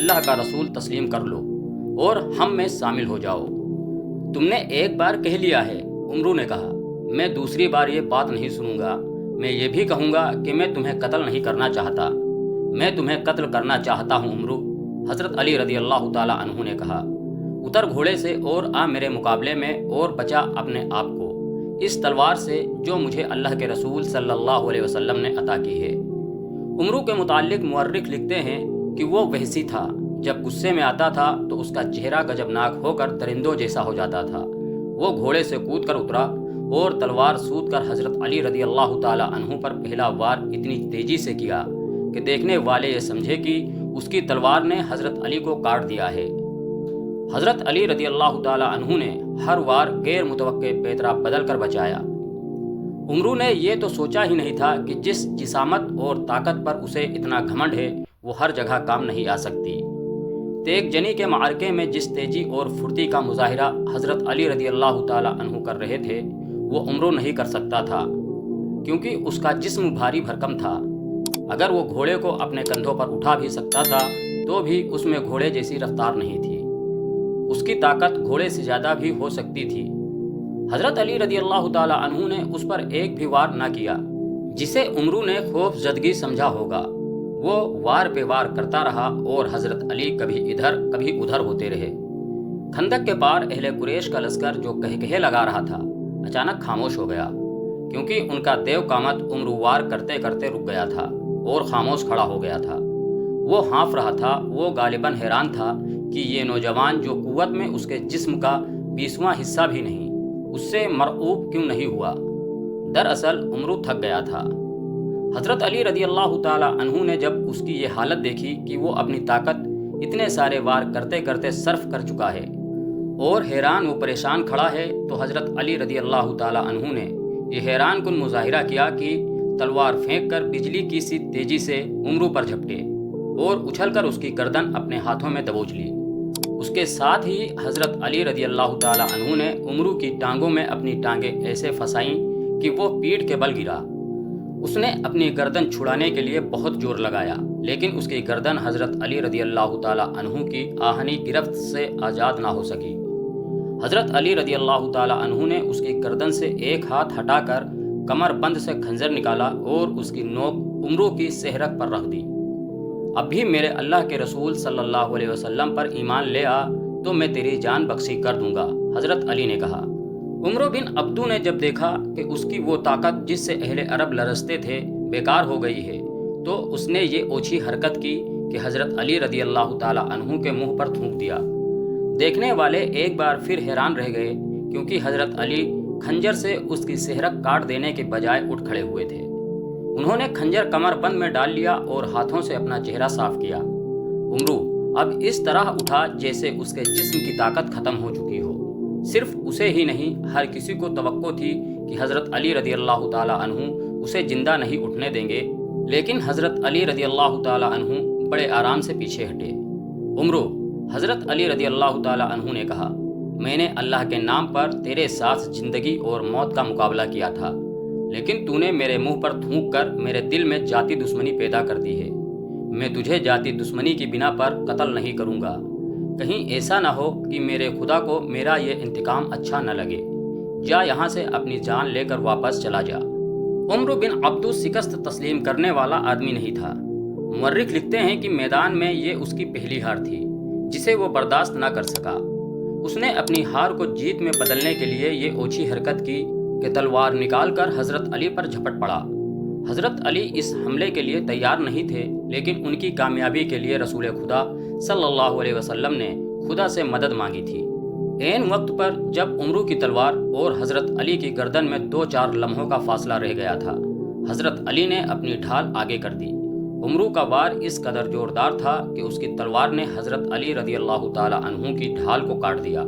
اللہ کا رسول تسلیم کر لو اور ہم میں شامل ہو جاؤ۔ تم نے ایک بار کہہ لیا ہے، عمرو نے کہا، میں دوسری بار یہ بات نہیں سنوں گا۔ میں یہ بھی کہوں گا کہ میں تمہیں قتل نہیں کرنا چاہتا، میں تمہیں قتل کرنا چاہتا ہوں عمرو۔ حضرت علی رضی اللہ تعالی عنہ نے کہا، اتر گھوڑے سے اور آ میرے مقابلے میں اور بچا اپنے آپ کو اس تلوار سے جو مجھے اللہ کے رسول صلی اللہ علیہ وسلم نے عطا کی ہے۔ عمرو کے متعلق مورخ لکھتے ہیں کہ وہ وحشی تھا، جب غصے میں آتا تھا تو اس کا چہرہ گجبناک ہو کر درندوں جیسا ہو جاتا تھا۔ وہ گھوڑے سے کود کر اترا اور تلوار سود کر حضرت علی رضی اللہ تعالی عنہ پر پہلا وار اتنی تیزی سے کیا کہ دیکھنے والے یہ سمجھے کہ اس کی تلوار نے حضرت علی کو کاٹ دیا ہے۔ حضرت علی رضی اللہ تعالی عنہ نے ہر وار غیر متوقع پیترا بدل کر بچایا۔ عمرو نے یہ تو سوچا ہی نہیں تھا کہ جس جسامت اور طاقت پر اسے اتنا گھمنڈ ہے وہ ہر جگہ کام نہیں آ سکتی۔ تیگ جنی کے معرکے میں جس تیزی اور پھرتی کا مظاہرہ حضرت علی رضی اللہ تعالی عنہ کر رہے تھے وہ عمرو نہیں کر سکتا تھا، کیونکہ اس کا جسم بھاری بھرکم تھا۔ اگر وہ گھوڑے کو اپنے کندھوں پر اٹھا بھی سکتا تھا تو بھی اس میں گھوڑے جیسی رفتار نہیں تھی، اس کی طاقت گھوڑے سے زیادہ بھی ہو سکتی تھی۔ حضرت علی رضی اللہ تعالی عنہ نے اس پر ایک بھی وار نہ کیا، جسے عمرو نے خوف زدگی سمجھا ہوگا۔ وہ وار پہ وار کرتا رہا اور حضرت علی کبھی ادھر کبھی ادھر ہوتے رہے۔ خندق کے پار اہل قریش کا لشکر جو کہے لگا رہا تھا اچانک خاموش ہو گیا، کیونکہ ان کا دیو قامت عمرو وار کرتے کرتے رک گیا تھا اور خاموش کھڑا ہو گیا تھا۔ وہ ہانف رہا تھا، وہ غالباً حیران تھا کہ یہ نوجوان جو قوت میں اس کے جسم کا 20واں حصہ بھی نہیں، اس سے مرعوب کیوں نہیں ہوا؟ دراصل عمرو تھک گیا تھا۔ حضرت علی رضی اللہ تعالی عنہ نے جب اس کی یہ حالت دیکھی کہ وہ اپنی طاقت اتنے سارے وار کرتے کرتے صرف کر چکا ہے اور حیران و پریشان کھڑا ہے، تو حضرت علی رضی اللہ تعالی عنہ نے یہ حیران کن مظاہرہ کیا کہ تلوار پھینک کر بجلی کی سی تیزی سے عمرو پر جھپٹے اور اچھل کر اس کی گردن اپنے ہاتھوں میں دبوچ لی۔ اس کے ساتھ ہی حضرت علی رضی اللہ تعالی عنہ نے عمرو کی ٹانگوں میں اپنی ٹانگیں ایسے پھنسائیں کہ وہ پیٹھ کے بل گرا۔ اس نے اپنی گردن چھڑانے کے لیے بہت زور لگایا، لیکن اس کی گردن حضرت علی رضی اللہ تعالی عنہ کی آہنی گرفت سے آزاد نہ ہو سکی۔ حضرت علی رضی اللہ تعالی عنہ نے اس کی گردن سے ایک ہاتھ ہٹا کر کمر بند سے خنجر نکالا اور اس کی نوک عمرو کی سہرک پر رکھ دی۔ اب بھی میرے اللہ کے رسول صلی اللہ علیہ وسلم پر ایمان لے آ تو میں تیری جان بخشی کر دوں گا، حضرت علی نے کہا۔ عمرو بن عبدو نے جب دیکھا کہ اس کی وہ طاقت جس سے اہل عرب لرزتے تھے بیکار ہو گئی ہے تو اس نے یہ اوچھی حرکت کی کہ حضرت علی رضی اللہ تعالی عنہ کے منہ پر تھونک دیا۔ دیکھنے والے ایک بار پھر حیران رہ گئے، کیونکہ حضرت علی خنجر سے اس کی سہرک کاٹ دینے کے بجائے اٹھ کھڑے ہوئے تھے۔ انہوں نے خنجر کمر بند میں ڈال لیا اور ہاتھوں سے اپنا چہرہ صاف کیا۔ عمرو اب اس طرح اٹھا جیسے اس کے جسم کی طاقت ختم ہو چکی ہو۔ صرف اسے ہی نہیں، ہر کسی کو توقع تھی کہ حضرت علی رضی اللہ تعالی عنہ اسے زندہ نہیں اٹھنے دیں گے، لیکن حضرت علی رضی اللہ تعالی عنہ بڑے آرام سے پیچھے ہٹے۔ عمرو، حضرت علی رضی اللہ تعالی عنہ نے کہا، میں نے اللہ کے نام پر تیرے ساتھ زندگی اور موت کا مقابلہ کیا تھا، لیکن تو نے میرے منہ پر تھونک کر میرے دل میں ذاتی دشمنی پیدا کر دی ہے۔ میں تجھے ذاتی دشمنی کی بنا پر قتل نہیں کروں گا، کہیں ایسا نہ ہو کہ میرے خدا کو میرا یہ انتقام اچھا نہ لگے۔ جا یہاں سے اپنی جان لے کر واپس چلا جا۔ عمرو بن عبدو شکست تسلیم کرنے والا آدمی نہیں تھا۔ مورخ لکھتے ہیں کہ میدان میں یہ اس کی پہلی ہار تھی جسے وہ برداشت نہ کر سکا۔ اس نے اپنی ہار کو جیت میں بدلنے کے لیے یہ اوچھی حرکت کی کہ تلوار نکال کر حضرت علی پر جھپٹ پڑا۔ حضرت علی اس حملے کے لیے تیار نہیں تھے، لیکن ان کی کامیابی کے لیے رسول خدا صلی اللہ علیہ وسلم نے خدا سے مدد مانگی تھی۔ عین وقت پر جب عمرو کی تلوار اور حضرت علی کی گردن میں 2-4 لمحوں کا فاصلہ رہ گیا تھا، حضرت علی نے اپنی ڈھال آگے کر دی۔ عمرو کا وار اس قدر زوردار تھا کہ اس کی تلوار نے حضرت علی رضی اللہ تعالی عنہ کی ڈھال کو کاٹ دیا۔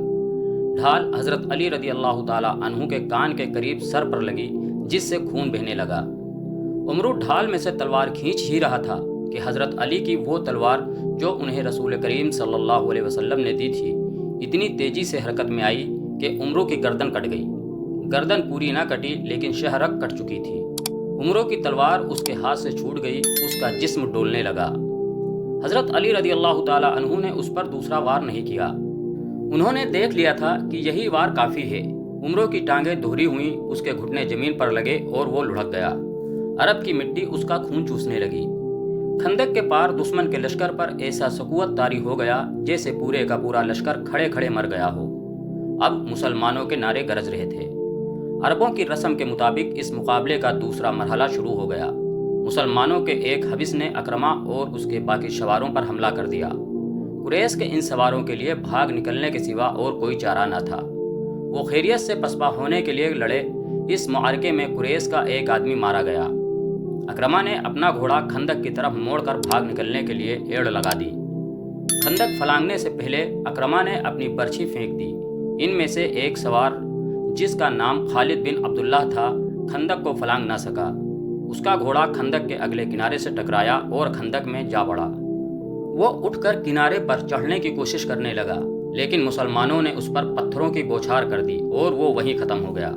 ڈھال حضرت علی رضی اللہ تعالی عنہ کے کان کے قریب سر پر لگی، جس سے خون بہنے لگا۔ عمرو ڈھال میں سے تلوار کھینچ ہی رہا تھا کہ حضرت علی کی وہ تلوار جو انہیں رسول کریم صلی اللہ علیہ وسلم نے دی تھی اتنی تیزی سے حرکت میں آئی کہ عمرو کی گردن کٹ گئی۔ گردن پوری نہ کٹی لیکن شہرک کٹ چکی تھی۔ عمرو کی تلوار اس کے ہاتھ سے چھوٹ گئی، اس کا جسم ڈولنے لگا۔ حضرت علی رضی اللہ تعالی عنہ نے اس پر دوسرا وار نہیں کیا۔ انہوں نے دیکھ لیا تھا کہ یہی وار کافی ہے۔ عمروں کی ٹانگیں دوہری ہوئیں، اس کے گھٹنے زمین پر لگے اور وہ لڑھک گیا۔ عرب کی مٹی اس کا خون چوسنے لگی۔ خندق کے پار دشمن کے لشکر پر ایسا سکوت طاری ہو گیا جیسے پورے کا پورا لشکر کھڑے کھڑے مر گیا ہو۔ اب مسلمانوں کے نعرے گرج رہے تھے۔ عربوں کی رسم کے مطابق اس مقابلے کا دوسرا مرحلہ شروع ہو گیا۔ مسلمانوں کے ایک حبس نے اکرمہ اور اس کے باقی سواروں پر حملہ کر دیا۔ قریش کے ان سواروں کے لیے بھاگ نکلنے کے سوا اور کوئی چارہ نہ تھا۔ وہ خیریت سے پسپا ہونے کے لیے لڑے۔ اس معرکے میں قریش کا ایک آدمی مارا گیا۔ اکرمہ نے اپنا گھوڑا خندق کی طرف موڑ کر بھاگ نکلنے کے لیے ایڑ لگا دی۔ خندق پھلانگنے سے پہلے اکرمہ نے اپنی برچھی پھینک دی۔ ان میں سے ایک سوار جس کا نام خالد بن عبداللہ تھا خندق کو پھلانگ نہ سکا۔ اس کا گھوڑا خندق کے اگلے کنارے سے ٹکرایا اور خندق میں جا پڑا۔ وہ اٹھ کر کنارے پر چڑھنے کی کوشش کرنے لگا، لیکن مسلمانوں نے اس پر پتھروں کی بوچھار کر دی اور وہ وہیں ختم ہو گیا۔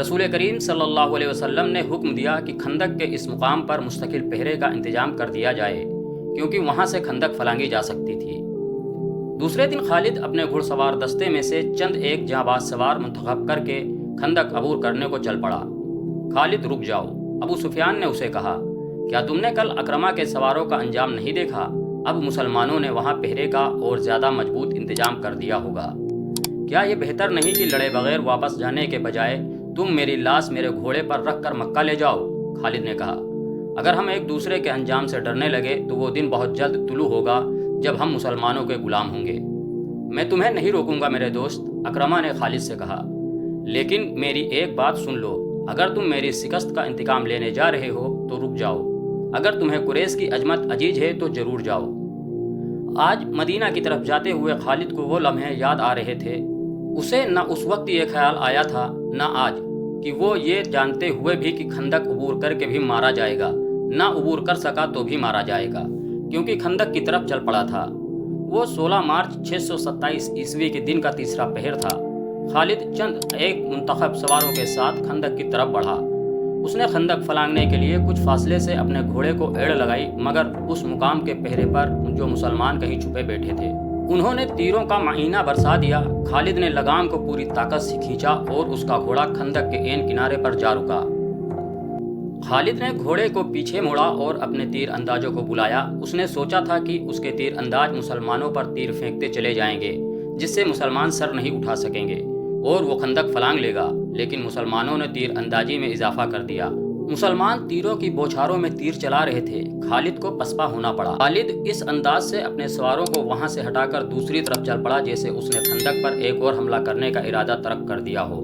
رسول کریم صلی اللہ علیہ وسلم نے حکم دیا کہ خندق کے اس مقام پر مستقل پہرے کا انتظام کر دیا جائے، کیونکہ وہاں سے خندق پھلانگی جا سکتی تھی۔ دوسرے دن خالد اپنے گھڑ سوار دستے میں سے چند ایک جانباز سوار منتخب کر کے خندق عبور کرنے کو چل پڑا۔ خالد رک جاؤ، ابو سفیان نے اسے کہا، کیا تم نے کل اکرمہ کے سواروں کا انجام نہیں دیکھا؟ اب مسلمانوں نے وہاں پہرے کا اور زیادہ مضبوط انتظام کر دیا ہوگا۔ کیا یہ بہتر نہیں کہ لڑے بغیر واپس جانے کے بجائے تم میری لاش میرے گھوڑے پر رکھ کر مکہ لے جاؤ؟ خالد نے کہا، اگر ہم ایک دوسرے کے انجام سے ڈرنے لگے تو وہ دن بہت جلد طلوع ہوگا جب ہم مسلمانوں کے غلام ہوں گے۔ میں تمہیں نہیں روکوں گا میرے دوست، اکرمہ نے خالد سے کہا، لیکن میری ایک بات سن لو، اگر تم میری شکست کا انتقام لینے جا رہے ہو تو رک جاؤ، اگر تمہیں قریش کی عظمت عزیز ہے تو ضرور جاؤ۔ آج مدینہ کی طرف جاتے ہوئے خالد کو وہ لمحے یاد آ رہے تھے۔ اسے نہ اس وقت یہ خیال آیا تھا نہ آج کہ وہ یہ جانتے ہوئے بھی کہ خندق عبور کر کے بھی مارا جائے گا، نہ عبور کر سکا تو بھی مارا جائے گا، کیونکہ خندق کی طرف چل پڑا تھا۔ وہ 16 مارچ 627 عیسوی کے دن کا تیسرا پہر تھا۔ خالد چند ایک منتخب سواروں کے ساتھ خندق کی طرف بڑھا۔ اس نے خندق پھلانگنے کے لیے کچھ فاصلے سے اپنے گھوڑے کو ایڑ لگائی، مگر اس مقام کے پہرے پر جو مسلمان کہیں چھپے بیٹھے تھے انہوں نے تیروں کا معینہ برسا دیا۔ خالد نے لگام کو پوری طاقت سے کھینچا اور اس کا گھوڑا خندق کے عین کنارے پر جا رکا۔ خالد نے گھوڑے کو پیچھے موڑا اور اپنے تیر اندازوں کو بلایا۔ اس نے سوچا تھا کہ اس کے تیر انداز مسلمانوں پر تیر پھینکتے چلے جائیں گے، جس سے مسلمان سر نہیں اٹھا سکیں گے اور وہ خندق پھلانگ لے گا، لیکن مسلمانوں نے تیر اندازی میں اضافہ کر دیا۔ مسلمان تیروں کی بوچھاروں میں تیر چلا رہے تھے۔ خالد کو پسپا ہونا پڑا۔ خالد اس انداز سے اپنے سواروں کو وہاں سے ہٹا کر دوسری طرف چل پڑا جیسے اس نے خندق پر ایک اور حملہ کرنے کا ارادہ ترک کر دیا ہو۔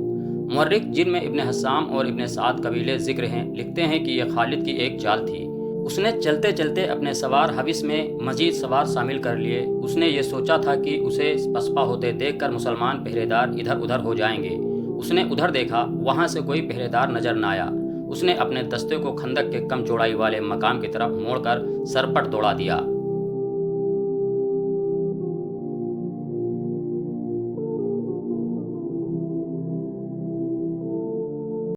مورخ، جن میں ابن حسام اور ابن سعد قبیلے ذکر ہیں، لکھتے ہیں کہ یہ خالد کی ایک چال تھی۔ اس نے چلتے چلتے اپنے سوار حبس میں مزید سوار شامل کر لیے۔ اس نے یہ سوچا تھا کہ اسے پسپا ہوتے دیکھ کر مسلمان پہرے دار ادھر ادھر ہو جائیں گے۔ اس نے ادھر دیکھا، وہاں سے کوئی پہرے دار نظر نہ آیا۔ اس نے اپنے دستے کو خندق کے کم چوڑائی والے مقام کی طرف موڑ کر سرپٹ دوڑا دیا۔